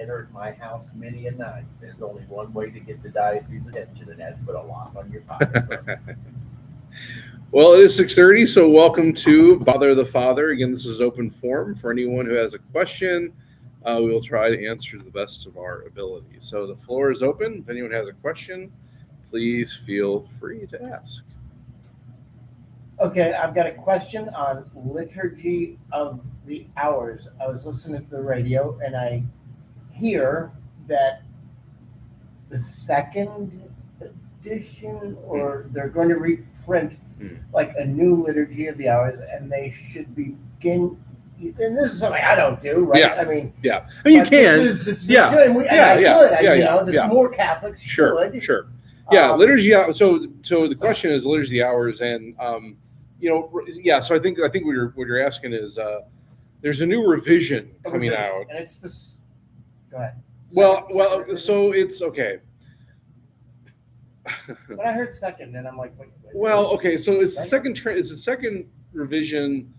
dinner at my house many a night. There's only one way to get the diocese's attention, and that's put a lock on your pocketbook. Well, it is 6:30, so welcome to Bother the Father. Again, this is open forum for anyone who has a question. We will try to answer to the best of our ability. So the floor is open. If anyone has a question, please feel free to ask. Okay, I've got a question on Liturgy of the Hours. I was listening to the radio and I hear that the second edition, or they're going to reprint like a new Liturgy of the Hours, and they should begin. And this is something I don't do, right? Yeah. I mean, You can. This is what we're doing. More Catholics Sure. should. Liturgy. So the question is Liturgy of the Hours, and So I think what you're asking is there's a new revision coming out, and it's this. Go ahead. So it's okay. When I heard second, then I'm like, wait. Well, okay, so it's the second. It's the second revision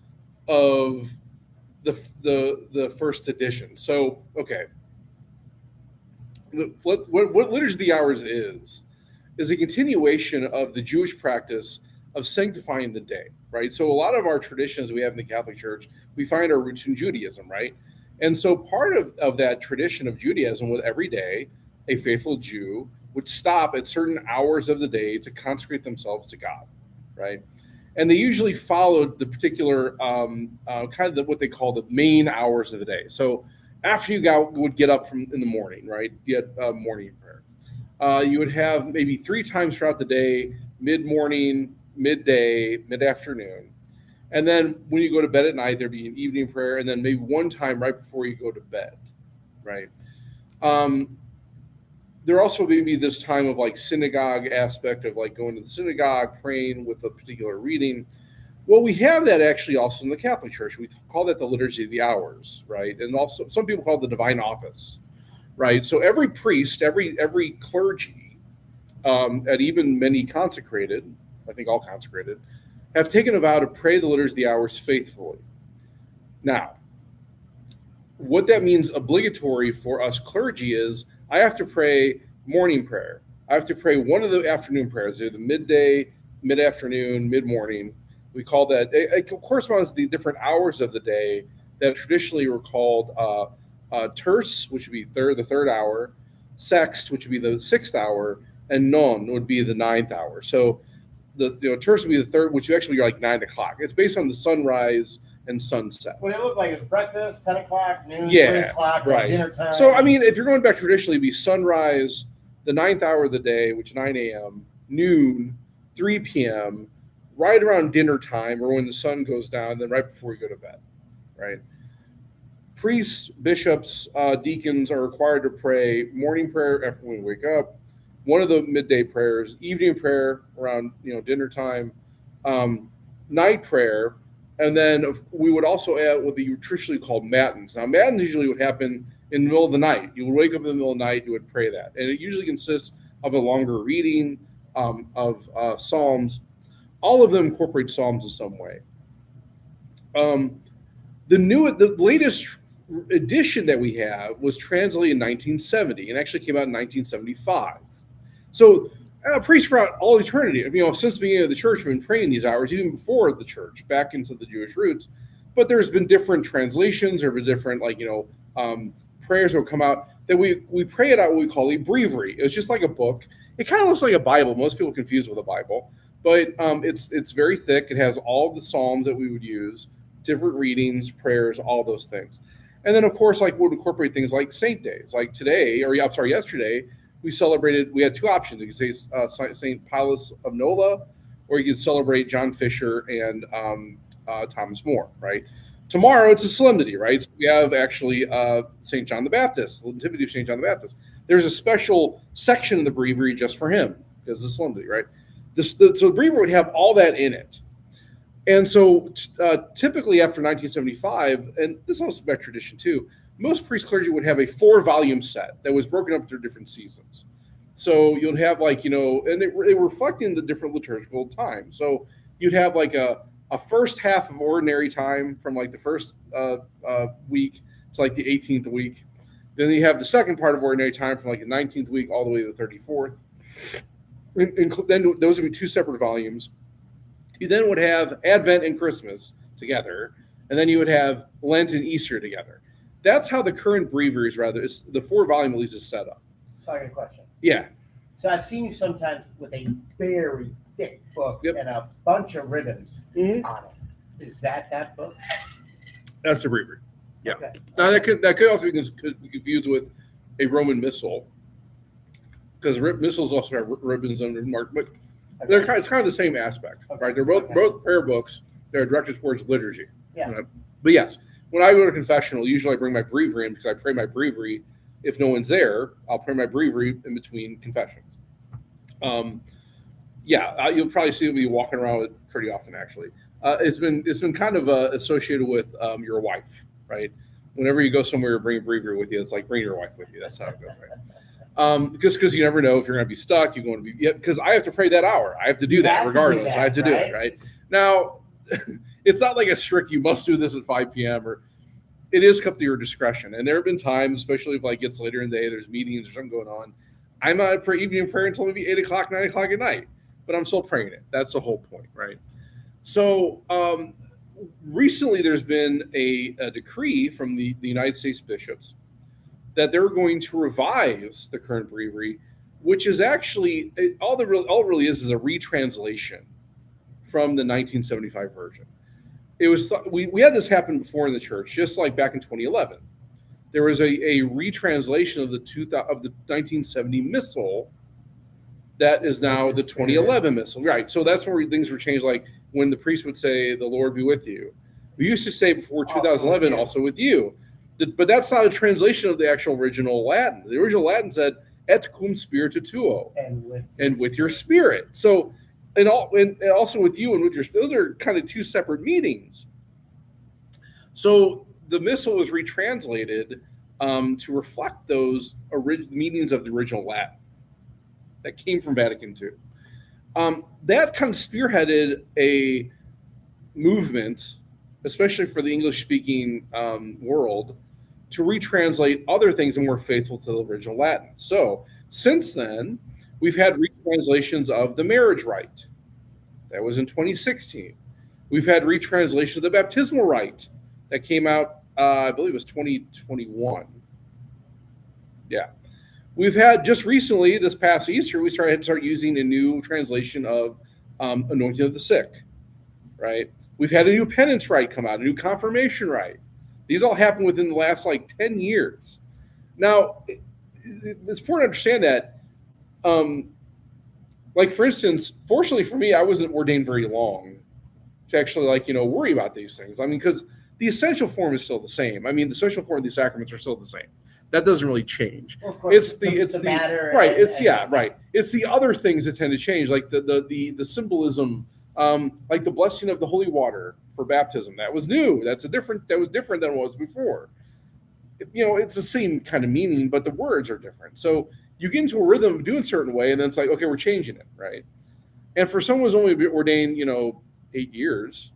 of the first edition. So okay, what Liturgy of the Hours is a continuation of the Jewish practice of sanctifying the day, right? So a lot of our traditions we have in the Catholic Church, we find our roots in Judaism, right? And so part of that tradition of Judaism was every day a faithful Jew would stop at certain hours of the day to consecrate themselves to God, right? And they usually followed the particular what they call the main hours of the day. So after you would get up in the morning, right? You had morning prayer. You would have maybe 3 times throughout the day, mid-morning, midday, mid-afternoon. And then when you go to bed at night, there'd be an evening prayer, and then maybe one time right before you go to bed, right? There also may be this time of like synagogue aspect of like going to the synagogue, praying with a particular reading. Well, we have that actually also in the Catholic Church. We call that the Liturgy of the Hours, right? And also some people call it the Divine Office, right? So every priest, every clergy, and even many consecrated, I think all consecrated, have taken a vow to pray the Liturgy of the Hours faithfully. Now, what that means obligatory for us clergy is I have to pray morning prayer. I have to pray one of the afternoon prayers, either the midday, mid-afternoon, mid-morning. We call that, it corresponds to the different hours of the day that traditionally were called terce, which would be the third hour, sext, which would be the 6th hour, and non would be the 9th hour. So the terce would be the third, which would actually be like 9 o'clock. It's based on the sunrise and sunset. What it looked like is breakfast, 10 o'clock, noon, 3 o'clock, right. Dinner time. So, I mean, if you're going back traditionally, it'd be sunrise, the 9th hour of the day, which is 9 a.m., noon, 3 p.m., right around dinner time or when the sun goes down, then right before you go to bed, right? Priests, bishops, deacons are required to pray morning prayer after we wake up, one of the midday prayers, evening prayer around dinner time, night prayer, and then we would also add what we traditionally called matins. Now, matins usually would happen in the middle of the night. You would wake up in the middle of the night, you would pray that. And it usually consists of a longer reading of Psalms. All of them incorporate Psalms in some way. The latest edition that we have was translated in 1970 and actually came out in 1975. So priests throughout all eternity, since the beginning of the church, have been praying these hours, even before the church, back into the Jewish roots. But there's been different translations, there have been different, prayers that will come out that we pray it out what we call a breviary. It's just like a book. It kind of looks like a Bible. Most people confuse with a Bible, but it's very thick. It has all the Psalms that we would use, different readings, prayers, all those things. And then, of course, we'll incorporate things like saint days. Like yesterday, we had 2 options. You could say St. Paulus of Nola, or you could celebrate John Fisher and Thomas More, right? Tomorrow, it's a solemnity, right? So we have actually St. John the Baptist, the Nativity of St. John the Baptist. There's a special section in the breviary just for him, because it's a solemnity, right? So the breviary would have all that in it. And so typically after 1975, and this is also back tradition too, most priest clergy would have a 4-volume set that was broken up into different seasons. So you'd have and it reflecting the different liturgical times. So you'd have a first half of ordinary time from the first week to the 18th week. Then you have the second part of ordinary time from like the 19th week all the way to the 34th. And then those would be two separate volumes. You then would have Advent and Christmas together, and then you would have Lent and Easter together. That's how the current breviary is it's the 4-volume at least is set up. So I got a question. Yeah. So I've seen you sometimes with a very thick book Yep. and a bunch of ribbons Mhm. on it. Is that book? That's the breviary. Yeah. Okay. Now that could also be confused with a Roman missal, because missals also have ribbons under mark, but it's kind of the same aspect, Okay. right? They're both Okay. both prayer books. They're directed towards liturgy. Yeah. But yes, when I go to confessional, usually I bring my breviary in because I pray my breviary. If no one's there, I'll pray my breviary in between confessions. You'll probably see me walking around with it pretty often. Actually, it's been kind of associated with your wife, right? Whenever you go somewhere, bring a breviary with you. It's like bring your wife with you. That's how it goes, right? Because you never know if you're going to be stuck. You're going to be because I have to pray that hour. I have to do that regardless. I have to do it, right? Now, it's not like a strict you must do this at 5 p.m. or it is up to your discretion. And there have been times, especially if like gets later in the day, there's meetings or something going on. I'm not at evening prayer until maybe 8 o'clock, 9 o'clock at night, but I'm still praying it. That's the whole point, right? So recently there's been a decree from the United States bishops that they're going to revise the current breviary, which is actually all it really is a retranslation from the 1975 version. It was we had this happen before in the church, just like back in 2011. There was a retranslation of the 1970 missal that is now the 2011 missal, right? So that's where things were changed. Like when the priest would say, "The Lord be with you," we used to say before 2011, "Also with you." But that's not a translation of the actual original Latin. The original Latin said "et cum spiritu tuo," and with your spirit. So. And also with you and with your, those are kind of two separate meanings. So the missal was retranslated to reflect those meanings of the original Latin that came from Vatican II. That kind of spearheaded a movement, especially for the English-speaking world, to retranslate other things and more faithful to the original Latin. So since then, we've had retranslations of the marriage rite. That was in 2016. We've had retranslation of the baptismal rite. That came out, I believe it was 2021. Yeah. We've had just recently, this past Easter, we started to start using a new translation of anointing of the sick, right? We've had a new penance rite come out, a new confirmation rite. These all happened within the last 10 years. Now, it's important to understand that, for instance, fortunately for me, I wasn't ordained very long to actually worry about these things. I mean, because the essential form is still the same. I mean, the essential form of these sacraments are still the same. That doesn't really change. Well, of course, It's the matter, right. And Right. It's the other things that tend to change, like the symbolism, like the blessing of the holy water for baptism. That was new. That was different than it was before. It's the same kind of meaning, but the words are different. So you get into a rhythm of doing a certain way, and then it's like, okay, we're changing it, right? And for someone who's only ordained, 8 years,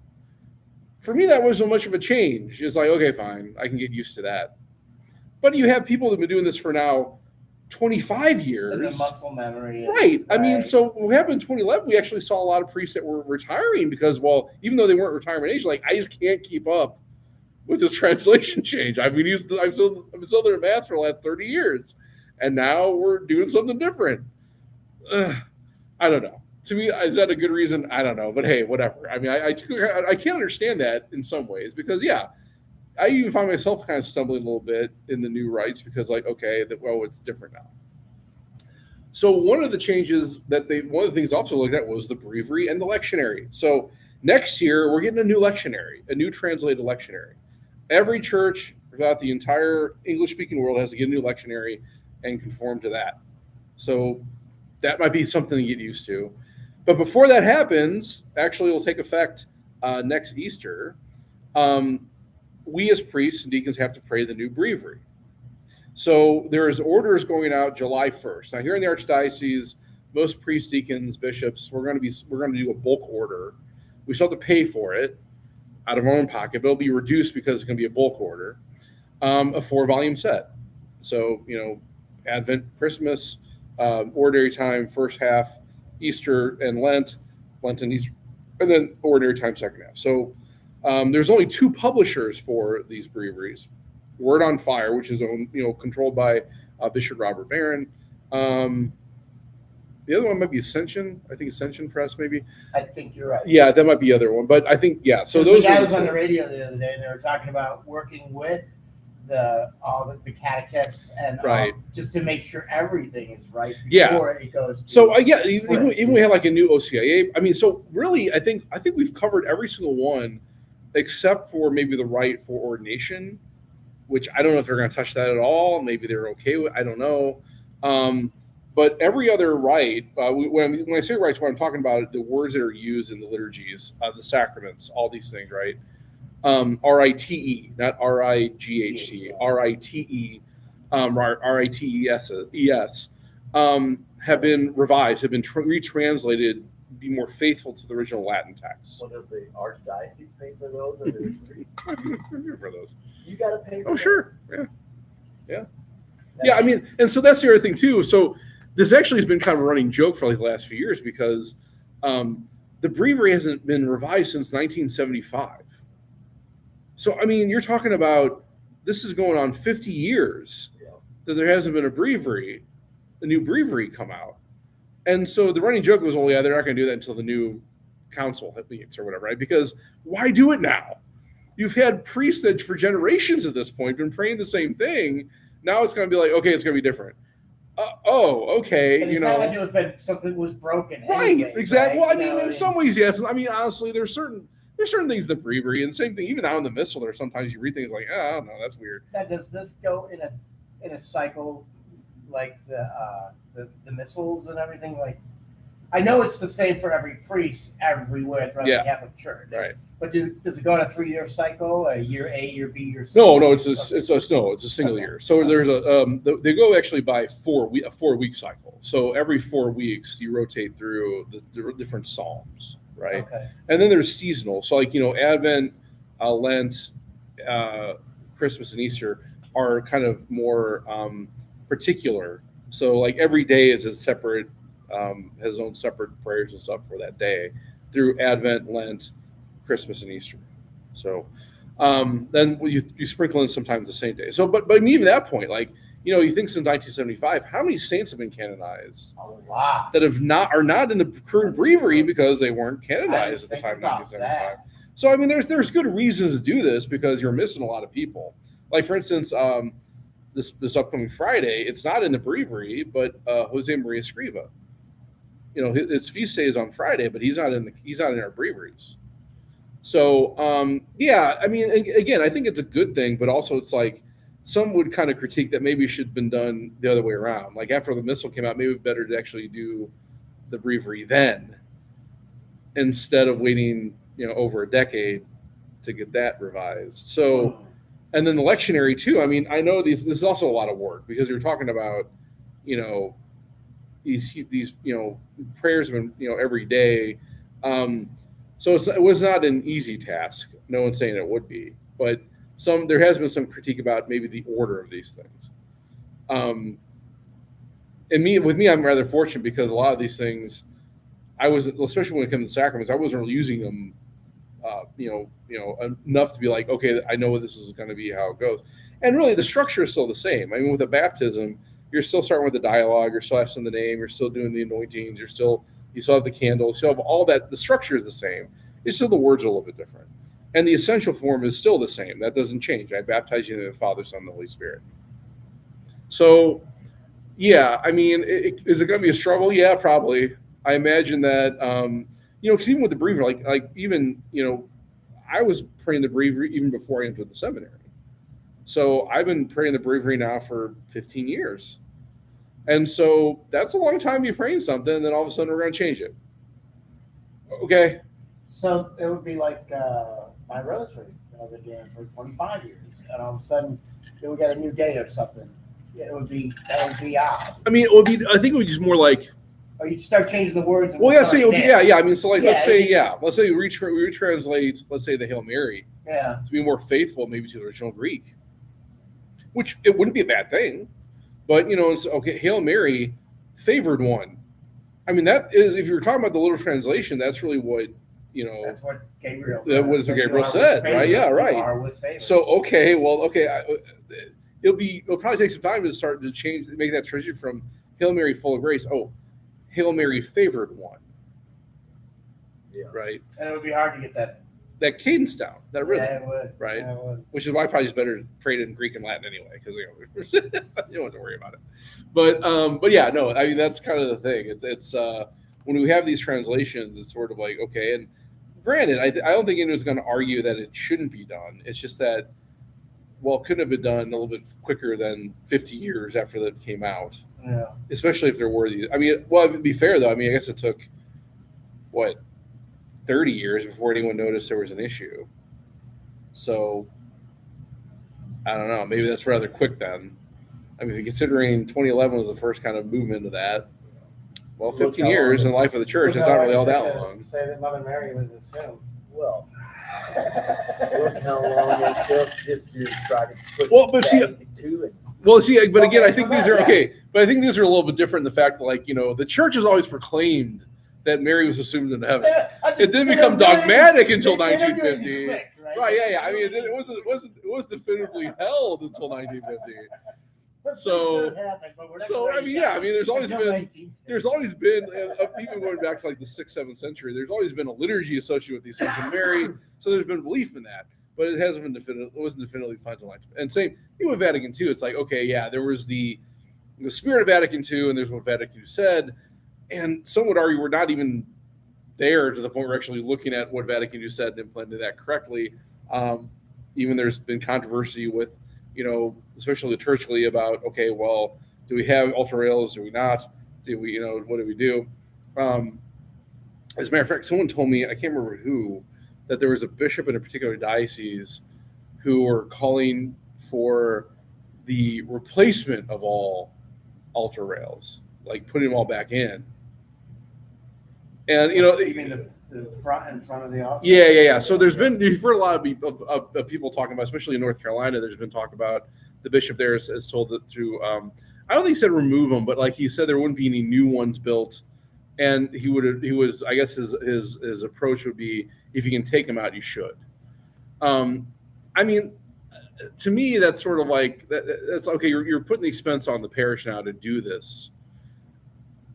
for me, that wasn't much of a change. It's like, okay, fine, I can get used to that. But you have people that have been doing this for now 25 years. the muscle memory. Right. I mean, so what happened in 2011, we actually saw a lot of priests that were retiring because, even though they weren't retirement age, I just can't keep up with this translation change. I've been still there Mass for the last 30 years, and now we're doing something different. I don't know. To me, is that a good reason? I don't know. But hey, whatever. I mean, I can't understand that in some ways because, I even find myself kind of stumbling a little bit in the new rites because, it's different now. So one of the changes one of the things also looked at was the breviary and the lectionary. So next year, we're getting a new lectionary, a new translated lectionary. Every church throughout the entire English-speaking world has to get a new lectionary and conform to that. So that might be something to get used to. But before that happens, actually, it will take effect next Easter. We as priests and deacons have to pray the new breviary. So there is orders going out July 1st. Now here in the Archdiocese, most priests, deacons, bishops, we're going to do a bulk order. We still have to pay for it out of our own pocket, but it'll be reduced because it's going to be a bulk order, a 4-volume set. So, Advent, Christmas, ordinary time, first half, Easter and Lent, Lent and Easter, and then ordinary time, second half. So there's only 2 publishers for these breviaries. Word on Fire, which is owned, controlled by Bishop Robert Barron. The other one might be Ascension. I think Ascension Press, maybe. I think you're right. Yeah, that might be the other one. But I think, yeah. So 'Cause those the guy are was the on the 2. radio the other day, and they were talking about working with all the catechists and Right. just to make sure everything is right Yeah. before it goes. To So yeah, even we had like a new OCIA. I mean, so really, I think we've covered every single one, except for maybe the rite for ordination, which I don't know if they're going to touch that at all. Maybe they're okay with. I don't know. But every other rite, when I say rites, what I'm talking about the words that are used in the liturgies, the sacraments, all these things, right? RITE, not RIGHT, RITE, RITES, have been revised, have been retranslated, be more faithful to the original Latin text. Well, does the archdiocese pay for those? Or is it free? For those. You got to pay for Oh, them? sure. Yeah. Yeah, I mean, and so that's the other thing too. So this actually has been kind of a running joke for like the last few years because the breviary hasn't been revised since 1975. So I mean, you're talking about this is going on 50 years Yeah. that there hasn't been a new breviary come out, and so the running joke was, "Oh yeah, they're not going to do that until the new council meets or whatever," right? Because why do it now? You've had priests that for generations at this point been praying the same thing. Now it's going to be like, okay, it's going to be different. Okay, And it's not like it was been something was broken. right? Anyways, Exactly. right? Well, I mean, in some ways, yes. I mean, honestly, there's certain things in the breviary, and same thing even now in the missal. There sometimes you read things like, I don't know, that's weird. Now, does this go in a cycle like the missals and everything? Like, I know it's the same for every priest everywhere throughout Yeah. the Catholic Church. Right. But does it go on a 3-year cycle? A year A, year B, year C? No, it's a single Okay. year. So there's they go actually by a 4-week cycle. So every 4 weeks you rotate through the different psalms, right? Okay. And then there's seasonal. So like Advent, Lent, Christmas, and Easter are kind of more particular. So like every day is a separate, has its own separate prayers and stuff for that day through Advent, Lent, Christmas, and Easter. So then you sprinkle in sometimes the same day. So, but even that point, like you think since 1975, how many saints have been canonized A lot. that are not in the current breviary because they weren't canonized at the time of 1975. So I mean, there's good reasons to do this because you're missing a lot of people. Like for instance, this upcoming Friday, it's not in the breviary, but Jose Maria Escriva. His feast day is on Friday, but he's not in our breviaries. So yeah, I mean, again, I think it's a good thing, but also it's like some would kind of critique that maybe it should have been done the other way around. Like after the missal came out, maybe better to actually do the breviary then instead of waiting, over a decade to get that revised. So, and then the lectionary too. I mean, I know this is also a lot of work because you're talking about, these prayers have been, every day. So it was not an easy task. No one's saying it would be, but there has been some critique about maybe the order of these things. With me, I'm rather fortunate because a lot of these things, especially when it comes to sacraments, I wasn't really using them, enough to be like, okay, I know what this is going to be, how it goes. And really, the structure is still the same. I mean, with a baptism, you're still starting with the dialogue, you're still asking the name, you're still doing the anointings, you still have the candles, you still have all that. The structure is the same. It's still the words are a little bit different. And the essential form is still the same. That doesn't change. I baptize you in the Father, Son, and the Holy Spirit. So, yeah, I mean, is it going to be a struggle? Yeah, probably. I imagine that, because even with the breviary, like even, I was praying the breviary even before I entered the seminary. So I've been praying the breviary now for 15 years. And so that's a long time you're praying something, and then all of a sudden we're going to change it. Okay. So it would be like my rosary that I've been doing for 25 years, and all of a sudden it would get a new date or something. That would be odd. I mean, I think it would be just more like. Or you'd start changing the words. Well, yeah, I mean, so like, Yeah, let's say we retranslate, let's say the Hail Mary. Yeah. To be more faithful, maybe to the original Greek. which it wouldn't be a bad thing. But, it's okay. Hail Mary, favored one. I mean, that is, if you're talking about the literal translation, that's really what, That's what Gabriel. That was what said. Gabriel You are said, with right? favor. Yeah, You right. are with favor. So, it'll probably take some time to start to change, make that transition from Hail Mary full of grace. Oh, Hail Mary favored one. Yeah. Right. And it would be hard to get that cadence down, that rhythm, Yeah, it would. right? Yeah, it would. Which is why probably it's better to pray it in Greek and Latin anyway, because you don't have to worry about it. But yeah, no, I mean that's kind of the thing. It's when we have these translations, it's sort of like okay. And granted, I don't think anyone's going to argue that it shouldn't be done. It's just that couldn't have been done a little bit quicker than 50 years after that came out. Yeah. Especially if there were these. I mean, to be fair though, I mean, I guess it took 30 years before anyone noticed there was an issue. So I don't know. Maybe that's rather quick then. I mean, considering 2011 was the first kind of movement of that, 15 years in the life of the church, it's not really all that long. Say that Mother Mary was assumed. Well, look how long it took just to try to put But see, but again, I think these are okay. But I think these are a little bit different in the fact that, the church has always proclaimed that Mary was assumed into heaven. It didn't become dogmatic until 1950. Quick, right? Yeah. I mean, it was definitively held until 1950. So I mean, yeah. I mean, there's always been even going back to like the 6th, 7th century. There's always been a liturgy associated with these things of Mary. So there's been belief in that, but it hasn't been definitive. It wasn't definitively defined until 1950. And same even with Vatican II. It's like okay, yeah, there was the spirit of Vatican II, and there's what Vatican II said. And some would argue we're not even there to the point we're actually looking at what Vatican II said and implemented that correctly. Even there's been controversy with, especially liturgically about, okay, well, do we have ultra rails? Do we not? Do we, what do we do? As a matter of fact, someone told me, I can't remember who, that there was a bishop in a particular diocese who were calling for the replacement of all ultra rails, like putting them all back in. And You mean the front in front of the altar? Yeah. So you've heard a lot of people talking about, especially in North Carolina. There's been talk about the bishop there has told that through. I don't think he said remove them, but like he said there wouldn't be any new ones built, and he was. I guess his approach would be if you can take them out, you should. I mean, to me, that's sort of like that's okay. You're putting the expense on the parish now to do this.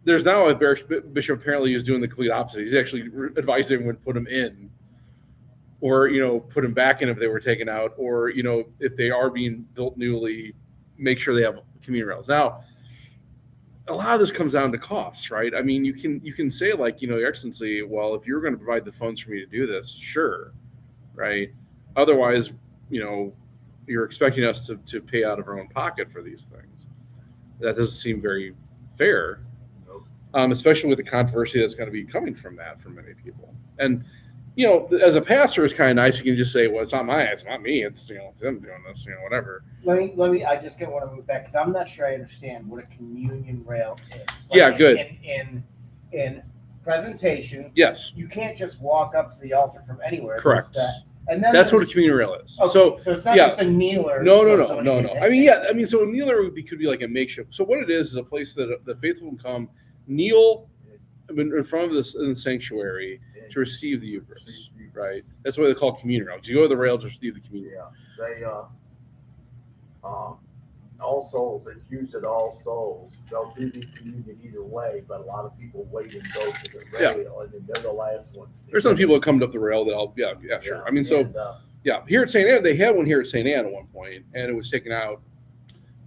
There's now a bishop apparently who's doing the complete opposite. He's actually advising everyone to put them in, or put them back in if they were taken out, or if they are being built newly, make sure they have communion rails. Now, a lot of this comes down to costs, right? I mean, you can say like Your Excellency, well, if you're going to provide the funds for me to do this, sure, right? Otherwise, you're expecting us to pay out of our own pocket for these things. That doesn't seem very fair. Especially with the controversy that's going to be coming from that for many people. And, as a pastor, it's kind of nice. You can just say, well, it's not me. It's, it's them doing this, whatever. Let me, I just want to move back because I'm not sure I understand what a communion rail is. Yeah, good. In presentation, yes, you can't just walk up to the altar from anywhere. Correct. And then that's what a communion rail is. Okay, so it's not just a kneeler. No. I mean, so a kneeler could be like a makeshift. So what it is a place that the faithful can come, kneel in front of this in the sanctuary to receive the Eucharist, right? That's what they call communion rail. You go to the rail to receive the communion. Yeah, they All Souls. It's used at All Souls. They'll do the communion either way, but a lot of people wait and go to the rail, and then they're the last ones. There's some people that come up the rail that sure. I mean, here at St. Anne, they had one here at St. Anne at one point, and it was taken out.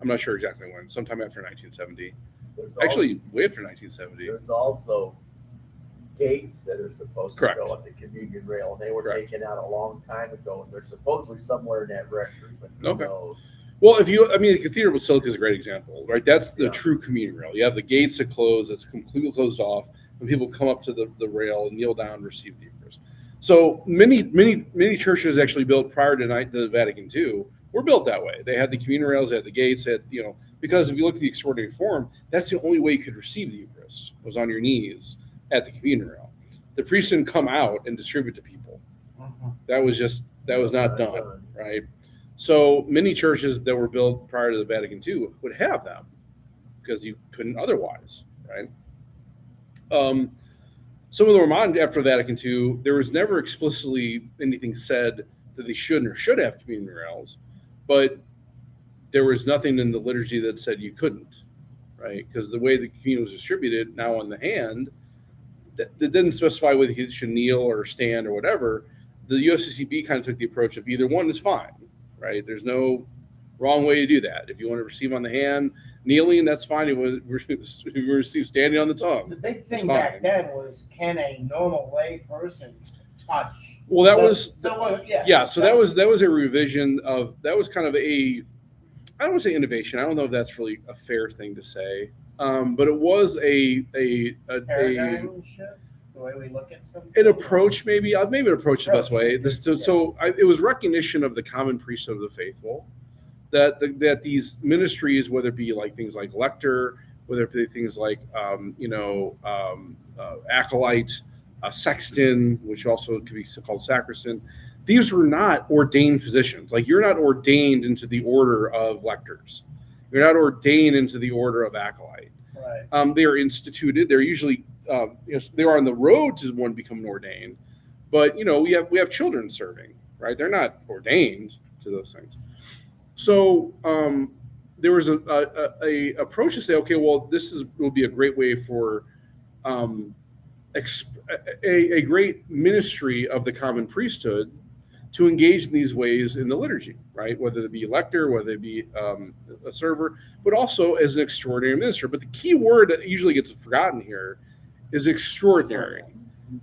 I'm not sure exactly when. Sometime after 1970. Actually, way after 1970. There's also gates that are supposed Correct. to go at the communion rail, and they were Correct. taken out a long time ago, and they're supposedly somewhere in that rectory, but who Okay. knows? Well, the Cathedral Basilica is a great example, right? That's the Yeah. true communion rail. You have the gates that close; it's completely closed off, and people come up to the rail, kneel down, receive the Eucharist. So many churches actually built prior to the Vatican II were built that way. They had the communion rails, they had the gates, because if you look at the extraordinary form, that's the only way you could receive the Eucharist was on your knees at the communion rail. The priest didn't come out and distribute to people. Mhm. That was not done, right? So many churches that were built prior to the Vatican II would have them because you couldn't otherwise, right? Some of them were modern after Vatican II. There was never explicitly anything said that they shouldn't or should have communion rails, but there was nothing in the liturgy that said you couldn't, right? Because the way the communion was distributed now on the hand, that didn't specify whether you should kneel or stand or whatever. The USCCB kind of took the approach of either one is fine, right? There's no wrong way to do that. If you want to receive on the hand, kneeling, that's fine. If you receive standing on the tongue. The big It's thing fine. back then was, can a normal lay person touch? Well, that So- was so well, yeah. yeah. So that was a revision of that was kind of a I don't want to say innovation. I don't know if that's really a fair thing to say, but it was a paradigm shift, the way we look at something. an approach, maybe an approach is the best way. Yeah. It was recognition of the common priesthood of the faithful, that these ministries, whether it be like things like lector, whether it be things like acolyte, sexton, which also could be called sacristan, these were not ordained positions. Like you're not ordained into the order of lectors, you're not ordained into the order of acolyte. Right. They are instituted. They're usually they are on the road to one becoming ordained, but we have children serving, right? They're not ordained to those things. So there was a approach to say, okay, well, will be a great way for a great ministry of the common priesthood to engage in these ways in the liturgy, right? Whether it be a lector, whether it be a server, but also as an extraordinary minister. But the key word that usually gets forgotten here is extraordinary.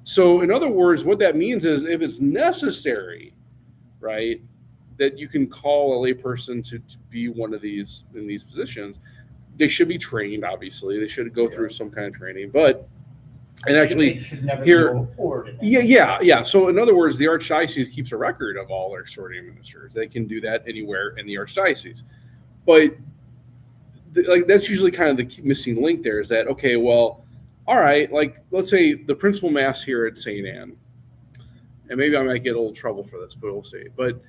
So in other words, what that means is if it's necessary, right, that you can call a layperson to be one of these in these positions, they should be trained, obviously. They should go through some kind of training, but It should never here- be ordinary. Yeah. So in other words, the archdiocese keeps a record of all their extraordinary ministers. They can do that anywhere in the archdiocese. But that's usually kind of the missing link there is that, okay, well, all right, like let's say the principal mass here at St. Anne, and maybe I might get a little trouble for this, but we'll see. But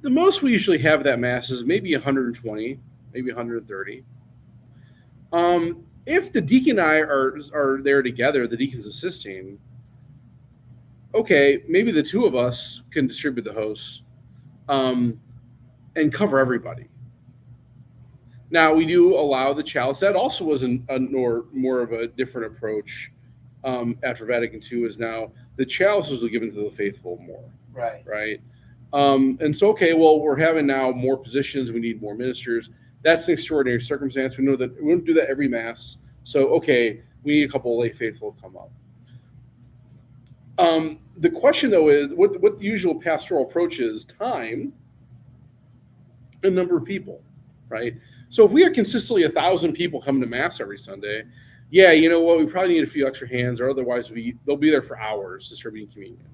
the most we usually have that mass is maybe 120, maybe 130. If the deacon and I are there together, the deacon's assisting, okay, maybe the two of us can distribute the hosts and cover everybody. Now, we do allow the chalice. That also was more of a different approach after Vatican II, is now the chalices are given to the faithful more, right? And so, okay, well, we're having now more positions. We need more ministers. That's an extraordinary circumstance. We know that we don't do that every mass. So, okay, we need a couple of lay faithful to come up. The question, though, is what the usual pastoral approach is: time and number of people, right? So if we have consistently 1,000 people coming to mass every Sunday, yeah, you know what? We probably need a few extra hands, or otherwise they'll be there for hours distributing communion,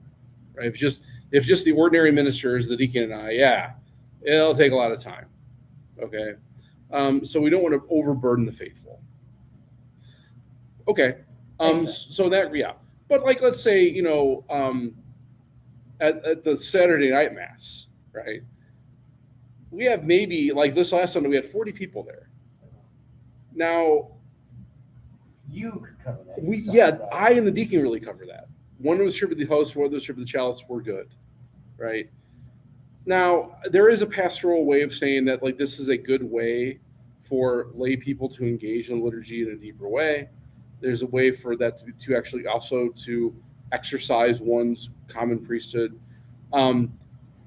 right? If just the ordinary ministers, the deacon and I, yeah, it'll take a lot of time. Okay, so we don't want to overburden the faithful. Okay, so that but like let's say at the Saturday night mass, right? We have maybe like this last Sunday we had 40 people there. Now You could cover that. I and the deacon really cover that. One to distribute the host, one to distribute the chalice. We're good, right? Now there is a pastoral way of saying that like this is a good way for lay people to engage in liturgy in a deeper way. There's a way for that to actually also to exercise one's common priesthood.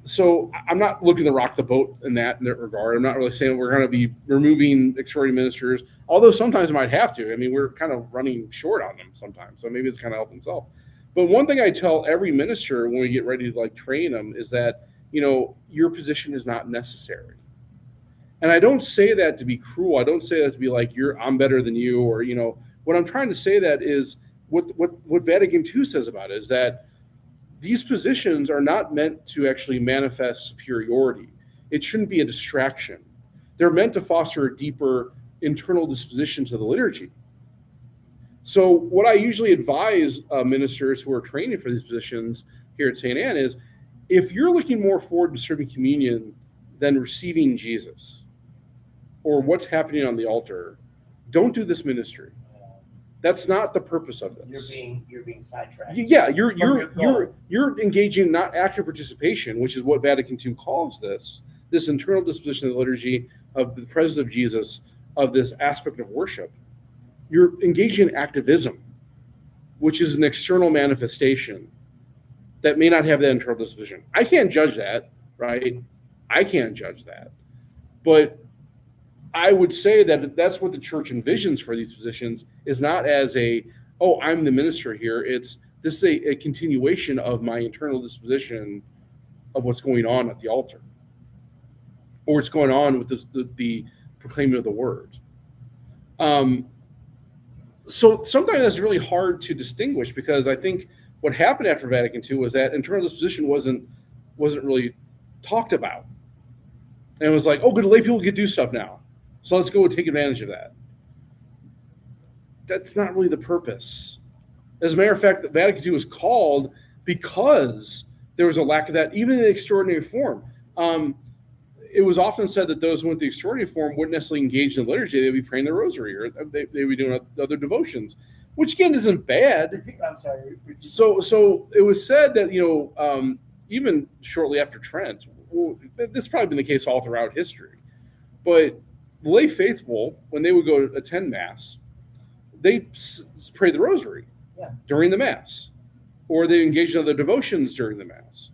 So I'm not looking to rock the boat in that regard. I'm not really saying we're going to be removing extraordinary ministers, although sometimes I might have to. I mean, we're kind of running short on them sometimes, so maybe it's kind of helping itself. But one thing I tell every minister when we get ready to like train them is that, your position is not necessary. And I don't say that to be cruel. I don't say that to be like, I'm better than you, or, what I'm trying to say that is what Vatican II says about it is that these positions are not meant to actually manifest superiority. It shouldn't be a distraction. They're meant to foster a deeper internal disposition to the liturgy. So what I usually advise ministers who are training for these positions here at St. Anne is, if you're looking more forward to distributing communion than receiving Jesus or what's happening on the altar, don't do this ministry. That's not the purpose of this. You're being sidetracked. Yeah, your goal. you're engaging in not active participation, which is what Vatican II calls this internal disposition of the liturgy of the presence of Jesus, of this aspect of worship. You're engaging in activism, which is an external manifestation that may not have that internal disposition. I can't judge that, right? I can't judge that. But I would say that that's what the church envisions for these positions, is not as I'm the minister here. This is a continuation of my internal disposition of what's going on at the altar, or what's going on with the proclaiming of the word. So sometimes that's really hard to distinguish, because I think what happened after Vatican II was that internal disposition wasn't really talked about. And it was like, good, lay people can do stuff now, so let's go and take advantage of that. That's not really the purpose. As a matter of fact, Vatican II was called because there was a lack of that, even in the extraordinary form. It was often said that those who went the extraordinary form wouldn't necessarily engage in the liturgy. They'd be praying the rosary, or they'd be doing other devotions, which again isn't bad. I'm sorry. So it was said that, even shortly after Trent, this has probably been the case all throughout history, but the lay faithful, when they would go to attend Mass, they pray the rosary during the Mass, or they engaged in other devotions during the Mass.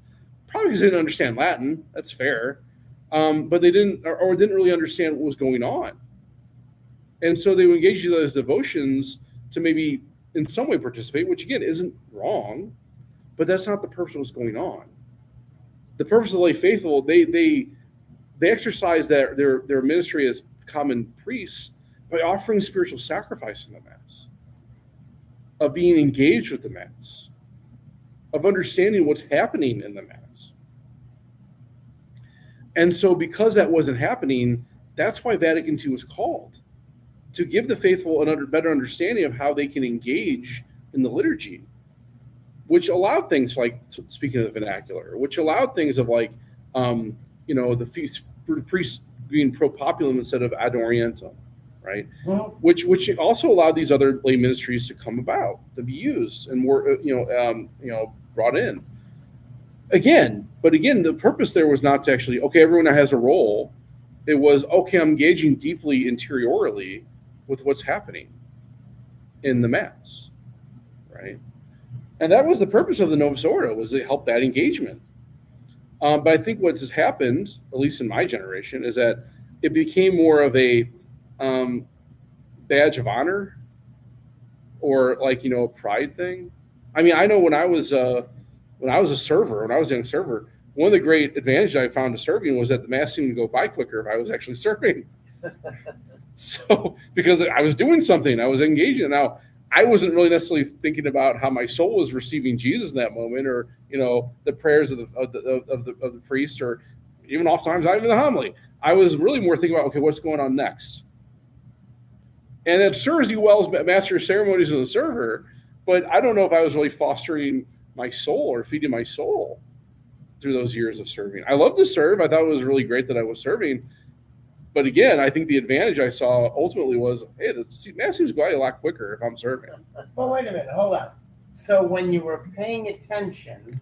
Probably because they didn't understand Latin. That's fair. But they didn't really understand what was going on. And so they would engage in those devotions to maybe in some way participate, which again isn't wrong, but that's not the purpose of what's going on. The purpose of the lay faithful, they exercise their ministry as common priests by offering spiritual sacrifice in the Mass, of being engaged with the Mass, of understanding what's happening in the Mass. And so because that wasn't happening, that's why Vatican II was called, to give the faithful a better understanding of how they can engage in the liturgy, which allowed things like, speaking of the vernacular, which allowed things of like, the feast, priests being pro populum instead of ad orientem, right? Well, Which also allowed these other lay ministries to come about, to be used and more, brought in. Again, the purpose there was not to actually, everyone has a role. It was, I'm engaging deeply interiorly with what's happening in the Mass, right? And that was the purpose of the Novus Ordo, was to help that engagement. But I think what has happened, at least in my generation, is that it became more of a badge of honor, or a pride thing. I mean, I know when I was a server, when I was a young server, one of the great advantages I found to serving was that the Mass seemed to go by quicker if I was actually serving. So, because I was doing something, I was engaging. Now, I wasn't really necessarily thinking about how my soul was receiving Jesus in that moment, or the prayers of the priest, or even oftentimes not even the homily. I was really more thinking about, what's going on next. And it serves you well as master of ceremonies and the server, but I don't know if I was really fostering my soul or feeding my soul through those years of serving. I love to serve. I thought it was really great that I was serving. But again, I think the advantage I saw ultimately was, the Mass seems to go a lot quicker if I'm serving. Well, wait a minute. Hold on. So when you were paying attention,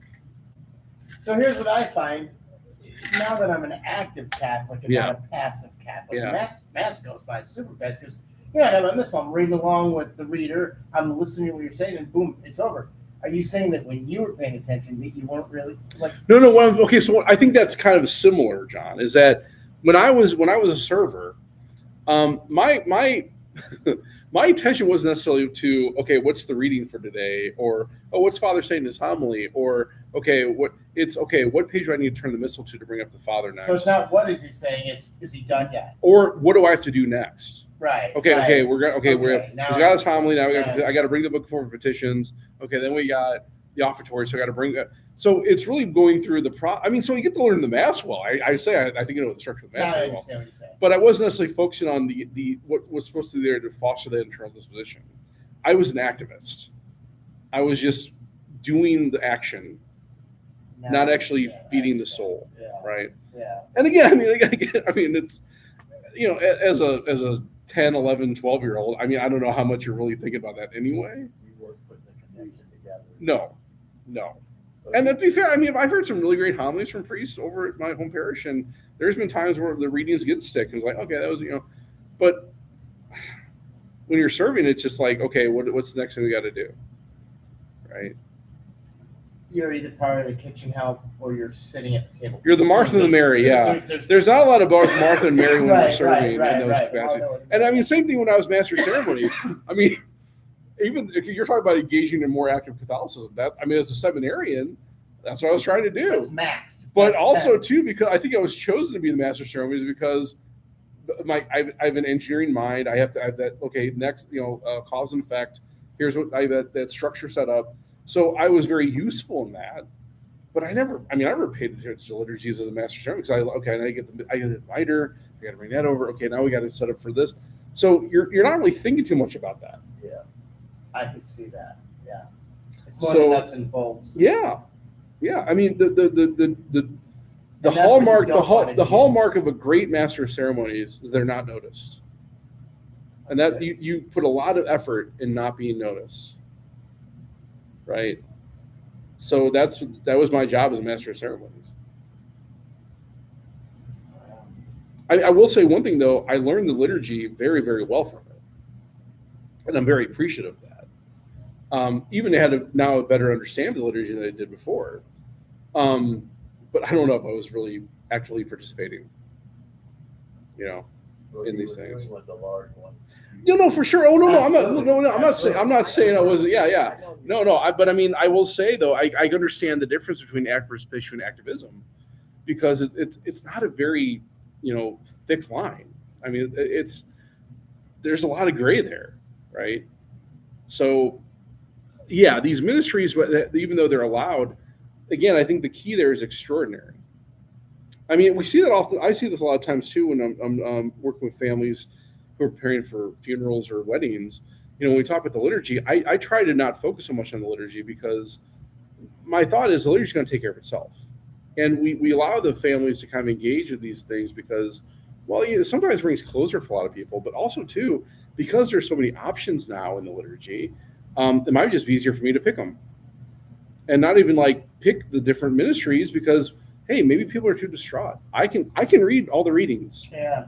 so here's what I find. Now that I'm an active Catholic and not a passive Catholic, Mass goes by super fast, because I have a missal. I'm reading along with the reader. I'm listening to what you're saying, and boom, it's over. Are you saying that when you were paying attention that you weren't really like? No. So I think that's kind of similar, John. Is that when I was a server, my my attention wasn't necessarily to what's the reading for today, or what's Father saying in his homily, or what page do I need to turn the missal to bring up the Father next? So it's not what is he saying? It's is he done yet? Or what do I have to do next? Right. He's got his homily now. I got to bring the book for petitions. Okay, then we got the offertory, so I got to bring that. So it's really going through so you get to learn the Mass well. I think you know the structure of the Mass I very well. understand what you're saying. But I wasn't necessarily focusing on the what was supposed to be there to foster that internal disposition. I was an activist. I was just doing the action not actually Yeah, feeding the right. soul, Yeah. right? Yeah. And again, I mean, it's, as a 10, 11, 12-year-old, I mean, I don't know how much you're really thinking about that anyway. You weren't putting the connection together. No. So And you- to be fair, I mean, I've heard some really great homilies from priests over at my home parish, and there's been times where the readings get stick, and it's like, okay, that was, but when you're serving, it's just like, okay, what's the next thing we got to do, right? You're either part of the kitchen help or you're sitting at the table. You're the Martha and the Mary, yeah. There's not a lot about Martha and Mary when you're serving in those capacities. And I mean, same thing when I was master of ceremonies. I mean, even if you're talking about engaging in more active Catholicism, as a seminarian, that's what I was trying to do. That's maxed. But That's also 10. too, because I think I was chosen to be the master of ceremonies because I have an engineering mind. I have that. Okay, next, cause and effect. Here's what I have that structure set up. So I was very useful in that. But I never paid attention to liturgies as a master of ceremonies because I get the inviter. I got to bring that over. Okay, now we got to set up for this. So you're not really thinking too much about that. Yeah. I could see that. Yeah. It's more So- the nuts and bolts. Yeah. I mean the And that's what you hallmark don't wanna the do. hallmark of a great master of ceremonies is they're not noticed, and that you put a lot of effort in not being noticed, right? So that was my job as a master of ceremonies. I will say one thing though, I learned the liturgy very, very well from it, and I'm very appreciative of that. Even had to now better understand the liturgy than I did before. But I don't know if I was really actually participating, Well, in you these were things. doing with the large one. No, for sure. Oh, no, I'm not. Absolutely. No, I'm not saying. I'm not saying I wasn't. Yeah. I know you- No. But I mean, I will say though, I understand the difference between active participation and activism, because it's not a very thick line. I mean, there's a lot of gray there, right? So, yeah, these ministries, even though they're allowed, again, I think the key there is extraordinary. I mean, we see that often. I see this a lot of times too when I'm working with families who are preparing for funerals or weddings. When we talk about the liturgy, I try to not focus so much on the liturgy because my thought is the liturgy is going to take care of itself. And we allow the families to kind of engage with these things because, well, sometimes it brings closure for a lot of people, but also too, because there's so many options now in the liturgy, it might just be easier for me to pick them and not even pick the different ministries because, hey, maybe people are too distraught. I can read all the readings. Yeah.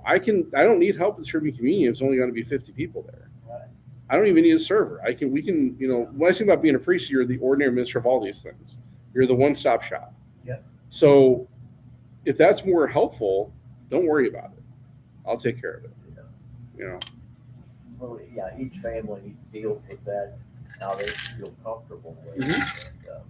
I don't need help in serving communion. It's only going to be 50 people there. Right. I don't even need a server. We can, when I think about being a priest, you're the ordinary minister of all these things. You're the one-stop shop. Yeah. So if that's more helpful, don't worry about it. I'll take care of it. Well, yeah, each family deals with that, how they feel comfortable with it. Mm-hmm. And,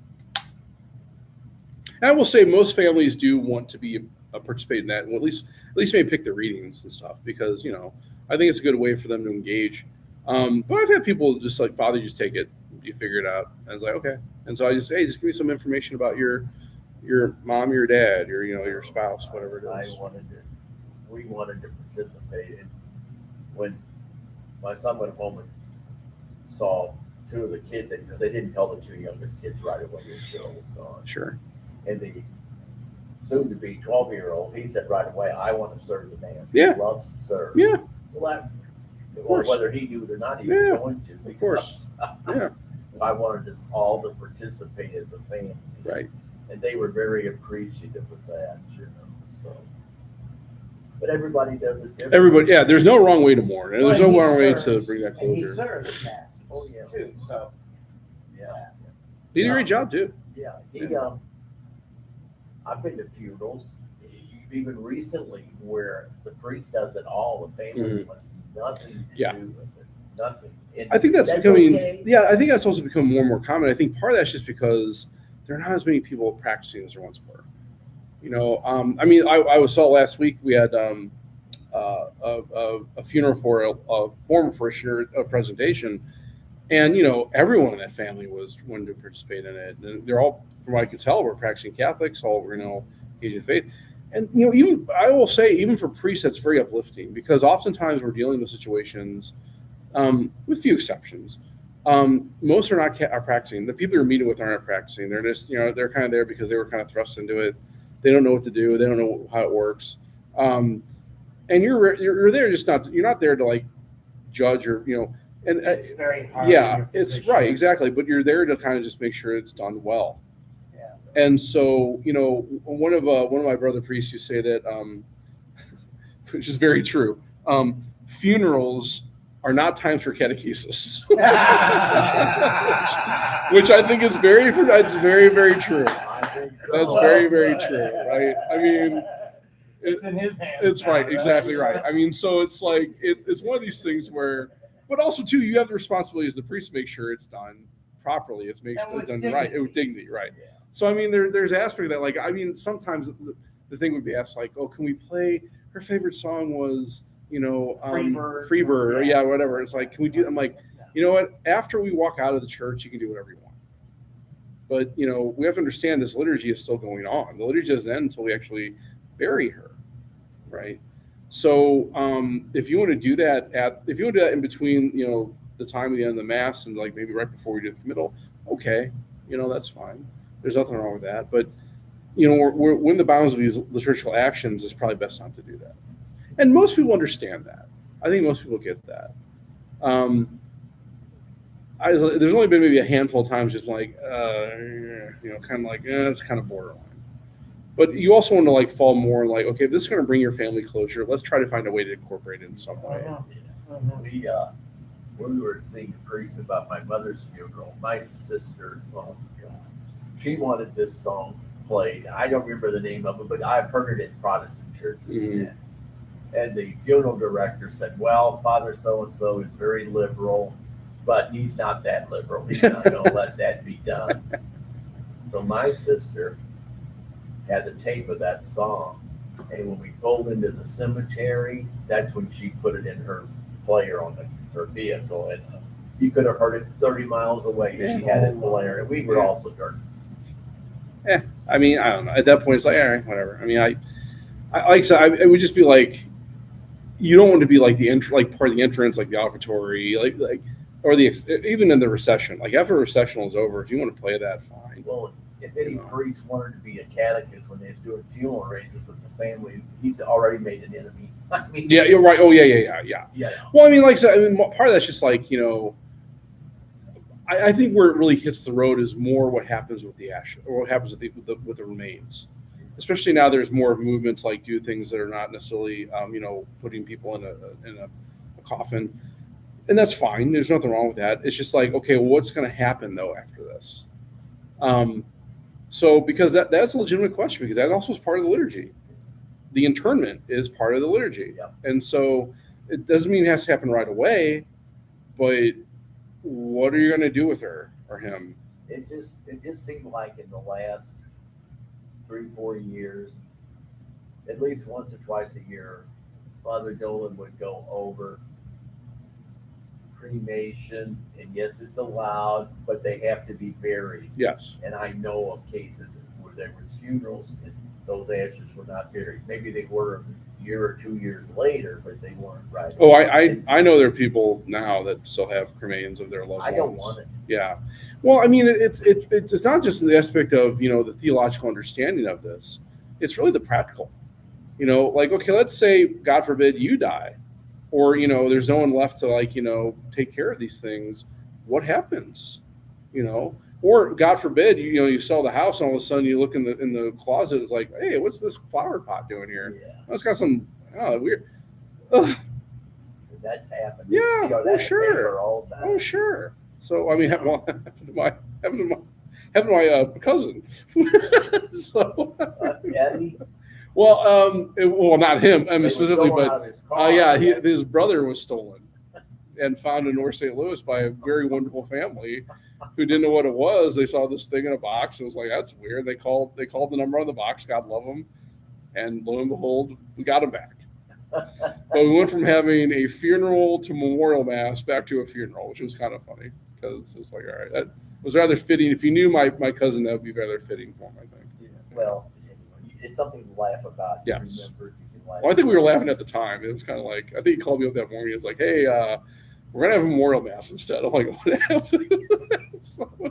And I will say most families do want to be participate in that, and at least maybe pick the readings and stuff because I think it's a good way for them to engage. But I've had people just like, Father, just take it, you figure it out, and it's like, okay. And so I just just give me some information about your mom, your dad, your spouse, whatever it is. we wanted to participate in when my son went home and saw two of the kids, because they didn't tell the two youngest kids right away that Cheryl was gone. Sure. And the soon-to-be 12-year-old, he said right away, I want to serve the mass. Yeah. He loves to serve. Yeah. Well, course. whether he knew it or not, he Yeah, was going to. of course. because Yeah. I wanted us all to participate as a family. Right. And they were very appreciative of that, so. But everybody does it differently. Everybody, yeah. There's no wrong way to mourn, and there's Well, no he wrong way to serves, bring that And he closure. serves mass. Oh, yeah. Too. So Yeah. He did a great job too. Yeah, Yeah. I've been to funerals, even recently, where the priest does it all, the family wants nothing to Yeah. do with it, nothing. And I think that's becoming. okay. Yeah, I think that's also become more and more common. I think part of that's just because there are not as many people practicing as there once were. I saw last week we had a funeral for a former parishioner, a presentation, and everyone in that family wanted to participate in it. And they're all, from what I could tell, were practicing Catholics, all engaged in faith. And even I will say, even for priests, that's very uplifting because oftentimes we're dealing with situations, with few exceptions, Most are not are practicing. The people you're meeting with aren't practicing. They're just, they're kind of there because they were kind of thrust into it. They don't know what to do. They don't know how it works. And you're there just you're not there to like judge or, and It's very hard. yeah, in your it's position. right, exactly. But you're there to kind of just make sure it's done well. Yeah. And so, one of my brother priests used to say that, which is very true. Funerals are not times for catechesis, which I think is that's very, very true. I think so. That's very, very true, right? I mean, it's in his hands. it's now, right, exactly right. I mean, so it's like it's one of these things where, but also too, you have the responsibility as the priest to make sure it's done properly. It's with done right, dignity. with dignity, right? Yeah. So I mean, there's aspect of that. Like, I mean, sometimes the thing would be asked, like, oh, can we play? Her favorite song was, Freebird, or yeah. whatever. It's like, can we do? I'm like, you know what? After we walk out of the church, you can do whatever you want. But we have to understand this liturgy is still going on. The liturgy doesn't end until we actually bury her, right? So if you want to do that in between, the time of the end of the mass and like maybe right before we do the committal, okay, that's fine. There's nothing wrong with that. But we're within the bounds of these liturgical actions, it's probably best not to do that. And most people understand that. I think most people get that. There's only been maybe a handful of times just like, kind of like, it's kind of borderline. But you also want to like fall more like, okay, if this is going to bring your family closure, let's try to find a way to incorporate it in some way. We were seeing a priest about my mother's funeral. My sister, oh God, she wanted this song played. I don't remember the name of it, but I've heard it in Protestant churches. Mhm. And the funeral director said, well, Father so-and-so is very liberal, but he's not that liberal. He's not going to let that be done. So my sister had the tape of that song. And when we pulled into the cemetery, that's when she put it in her player on her vehicle. And you could have heard it 30 miles away. She had it blaring. We were also dark. I mean, I don't know. At that point, it's like, all right, whatever. I mean, I like I said, it would just be like, you don't want to be like like part of the entrance, like the offertory, like, or even in the recession. Like after the recessional is over, if you want to play that, fine. Well, if any priest wanted to be a catechist when they was doing funeral arrangements with the family, he's already made an enemy. I mean, Yeah, you're right. Oh, yeah. Yeah. Well, I mean, like I said, part of that's just like, I think where it really hits the road is more what happens with the ash, or what happens with the remains. Especially now, there's more movements like do things that are not necessarily, putting people in a coffin, and that's fine. There's nothing wrong with that. It's just like, okay, well, what's going to happen though after this? So because that's a legitimate question, because that also is part of the liturgy. The internment is part of the liturgy, Yeah. And so it doesn't mean it has to happen right away, but what are you going to do with her or him? It just seemed like in the last 3-4 years, at least once or twice a year, Father Dolan would go over cremation, and yes, it's allowed, but they have to be buried. Yes. And I know of cases where there was funerals and those ashes were not buried. Maybe they were a year or 2 years later, but they weren't right. Oh, I know there are people now that still have cremains of their loved ones. I don't want it. Yeah. Well, I mean, it's not just the aspect of, the theological understanding of this. It's really the practical. Like, okay, let's say, God forbid, you die, or, there's no one left to take care of these things. What happens? Or God forbid, you sell the house and all of a sudden you look in the closet, it's like, hey, what's this flower pot doing here? Yeah, Oh, it's got some weird. Ugh. that's happened. Yeah, You see all that oh, in sure. paper all the time. Oh, sure. So I mean, happened to my cousin. So Eddie, well, not him. I mean, they was specifically, going but out of his car. his brother was stolen and found in North St. Louis by a very wonderful family who didn't know what it was. They saw this thing in a box and was like, "That's weird." They called the number on the box. God love them, and lo and behold, we got him back. But we went from having a funeral to memorial mass back to a funeral, which was kind of funny because it was like, all right, that was rather fitting. If you knew my cousin, that would be rather fitting for him, I think. Yeah, well, anyway, it's something to laugh about. You Yes. remember, you can laugh Well, I think we were about it. laughing at the time. It was kind of like, I think he called me up that morning. He was like, hey, we're gonna have a memorial mass instead. I'm like, what happened?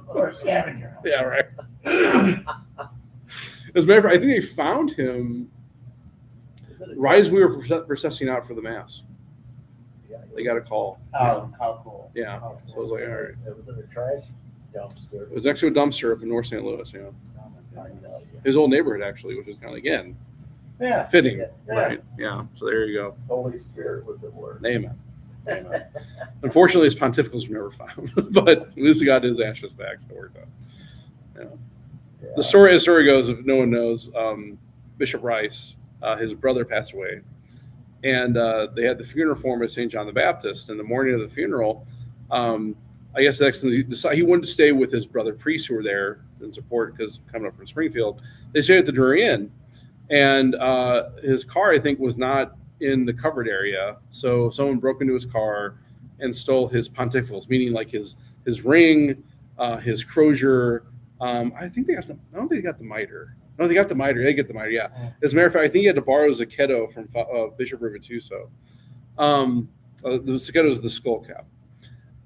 Or a scavenger. hunt. Yeah, right. As a matter of fact, I think they found him Is it a right as we were processing out for the mass. Yeah, They got a call. Oh, how cool. Yeah. How So I cool. was like, all right. It was in a trash dumpster. It was next to a dumpster up in North St. Louis. You know, Oh, my I goodness. tell you. his old neighborhood actually, which is kind of again Yeah. fitting, Yeah. right? Yeah. So there you go. Holy Spirit was at work. Amen. Amen. Unfortunately, his pontificals were never found, but at least he got his ashes back. So it worked out. Yeah. The story goes, if no one knows, Bishop Rice, his brother passed away, and they had the funeral for him at St. John the Baptist. And the morning of the funeral, I guess he decided he wanted to stay with his brother priests who were there in support because coming up from Springfield. They stayed at the Drury Inn, and his car, I think, was not in the covered area. So someone broke into his car and stole his pontificals, meaning like his ring, his crozier. I think they got the. I don't think they got the mitre. No, they got the mitre. They get the mitre. Yeah. As a matter of fact, I think he had to borrow Zaccheto from Bishop Rivatuso. The Zaccheto is the skull cap.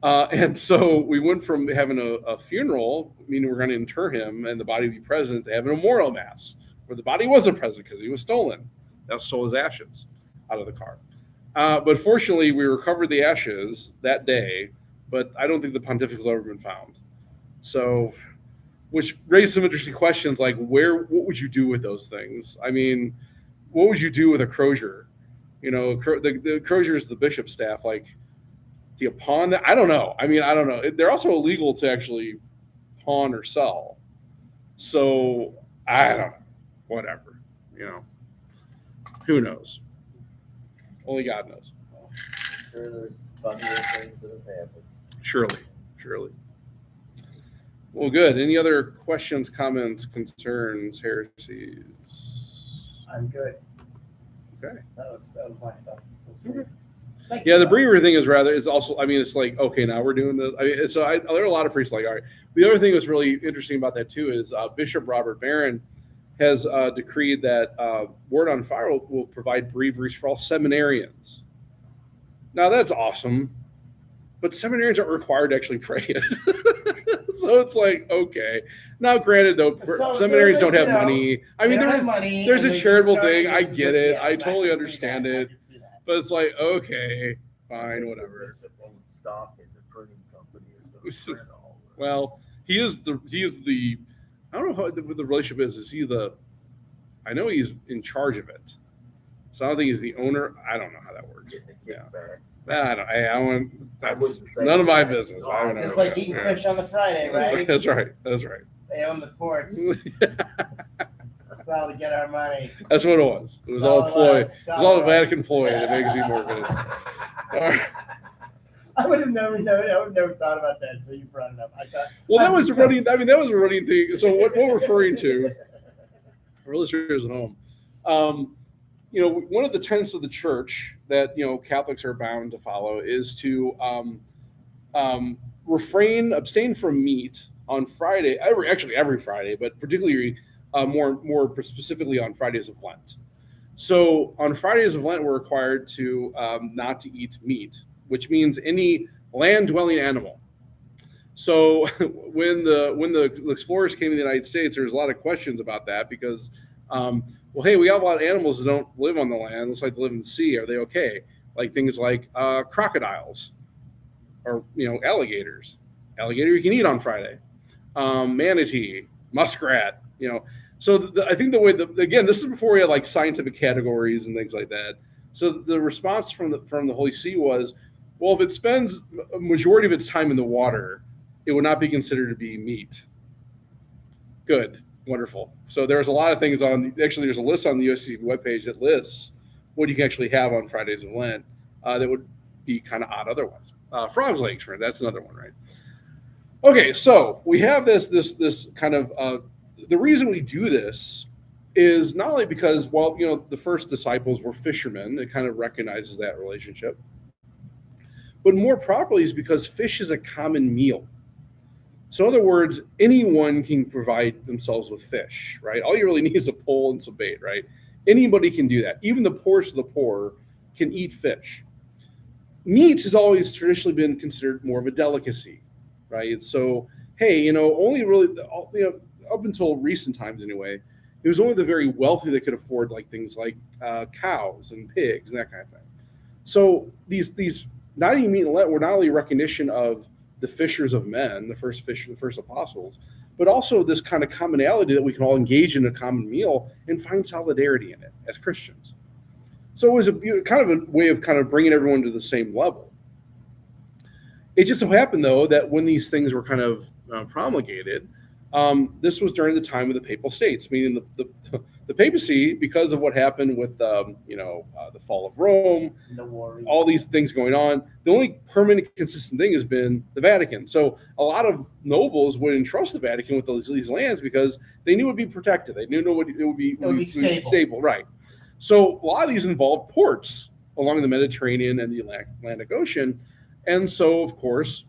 And so we went from having a funeral, meaning we're going to inter him and the body be present, to having a memorial mass where the body wasn't present because he was stolen. That stole his ashes out of the car. But fortunately, we recovered the ashes that day, but I don't think the pontificals have ever been found. So, which raised some interesting questions like what would you do with those things? I mean, what would you do with a crozier? You know, the crozier is the bishop's staff. Like, do you pawn that? I don't know. I mean, I don't know. They're also illegal to actually pawn or sell. So I don't know. Whatever. You know, who knows? Only God knows. I'm sure there's funnier things that have happened. Surely. Well, good. Any other questions, comments, concerns, heresies? I'm good. Okay. That was my stuff. Okay. Thank Yeah, you, the Bob. breeder thing is also, I mean, it's like, okay, now we're doing this. I mean, so I learned a lot of priests like, all right. The other thing that's really interesting about that too is Bishop Robert Barron has decreed that Word on Fire will provide breviaries for all seminarians. Now that's awesome, but seminarians aren't required to actually pray it. So it's like, okay. Now, granted, though, So seminarians don't have you know, money. I mean, They don't there's have money, there's and a they charitable just thing. start I using get it. yes, I totally can see understand that. I it. can see that. But it's like, okay, fine, whatever. The bishop owns stock in the printing company is going to print all of it. Well, he is the. I don't know how what the relationship is. Is he the? I know he's in charge of it, so I don't think he's the owner. I don't know how that works. Getting a Yeah. kickback. I want. That's wouldn't say none of my that. business. I don't know. Just like eating fish on the Friday, right? That's right. They own the ports. That's all to get our money. That's what it was. It was That's all a ploy. It That's was all a it Vatican ploy to make it seem more good. All right. I would have never known. I would have never thought about that until you brought it up. I thought. Well, that was a running. I mean, that was a running thing. So what we're referring to, for listeners at home, you know, one of the tenets of the church that Catholics are bound to follow is to abstain from meat on Friday. Every Friday, but particularly more specifically on Fridays of Lent. So on Fridays of Lent, we're required to not to eat meat, which means any land-dwelling animal. So when the explorers came to the United States, there's a lot of questions about that because, well, hey, we have a lot of animals that don't live on the land. Looks like they live in the sea. Are they okay? Like things like crocodiles or alligators. Alligator you can eat on Friday. Manatee, muskrat. So I think the way again, this is before we had like scientific categories and things like that. So the response from the Holy See was, well, if it spends a majority of its time in the water, it would not be considered to be meat. Good, wonderful. So there's a lot of things there's a list on the USCCB webpage that lists what you can actually have on Fridays of Lent that would be kind of odd otherwise. Frog's legs, for that's another one, right? Okay, so we have this kind of the reason we do this is not only because, well, the first disciples were fishermen. It kind of recognizes that relationship. But more properly is because fish is a common meal. So in other words, anyone can provide themselves with fish, right? All you really need is a pole and some bait, right? Anybody can do that. Even the poorest of the poor can eat fish. meat has always traditionally been considered more of a delicacy, right? So, hey, only really, up until recent times anyway, it was only the very wealthy that could afford like things like cows and pigs and that kind of thing. So these not eating meat and let were not only a recognition of the fishers of men, the first apostles, but also this kind of commonality that we can all engage in a common meal and find solidarity in it as Christians. So it was kind of a way of kind of bringing everyone to the same level. It just so happened, though, that when these things were kind of promulgated, this was during the time of the Papal States, meaning the papacy, because of what happened with the fall of Rome, The war. all these things going on. The only permanent, consistent thing has been the Vatican. So a lot of nobles would entrust the Vatican with these lands because they knew it would be protected. They knew it would be stable, right? So a lot of these involved ports along the Mediterranean and the Atlantic Ocean. And so, of course,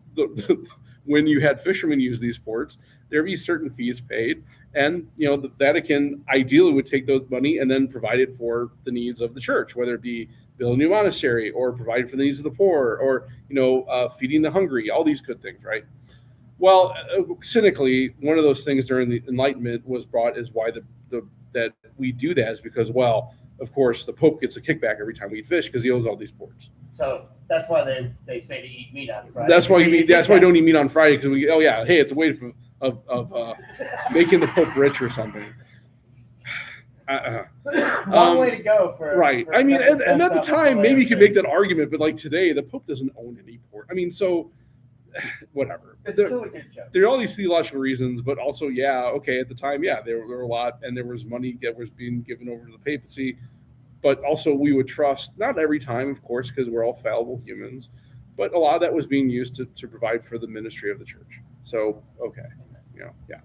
when you had fishermen use these ports, there'd be certain fees paid. And, the Vatican ideally would take those money and then provide it for the needs of the church, whether it be build a new monastery or provide for the needs of the poor or, feeding the hungry, all these good things, right? Well, cynically, one of those things during the Enlightenment was brought as why that we do that is because, well, of course, the Pope gets a kickback every time we eat fish because he owes all these ports. So that's why they say to eat meat on Friday. That's why we don't eat meat on Friday because hey, it's a way of making the Pope rich or something. Long way to go for right. For I mean, and at the time, maybe you could make that. that argument, but like today, the Pope doesn't own any port. I mean, so whatever. It's still a good joke. There are all these theological reasons, but also, at the time, there were a lot, and there was money that was being given over to the papacy. But also, we would trust, not every time, of course, because we're all fallible humans, but a lot of that was being used to provide for the ministry of the church. So, okay. Yeah.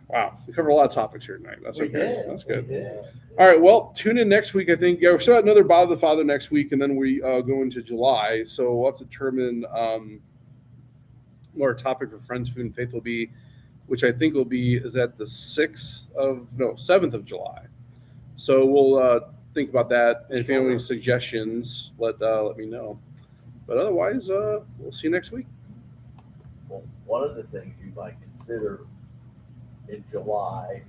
Wow. We covered a lot of topics here tonight. That's okay. That's good. All right. Well, tune in next week, I think. Yeah, we're still at another Bother the Father next week, and then we go into July. So we'll have to determine what our topic for Friends, Food, and Faith will be, which I think is at the 7th of July. So we'll think about that. And if you have any suggestions, let me know. But otherwise, we'll see you next week. Well, one of the things you might consider in July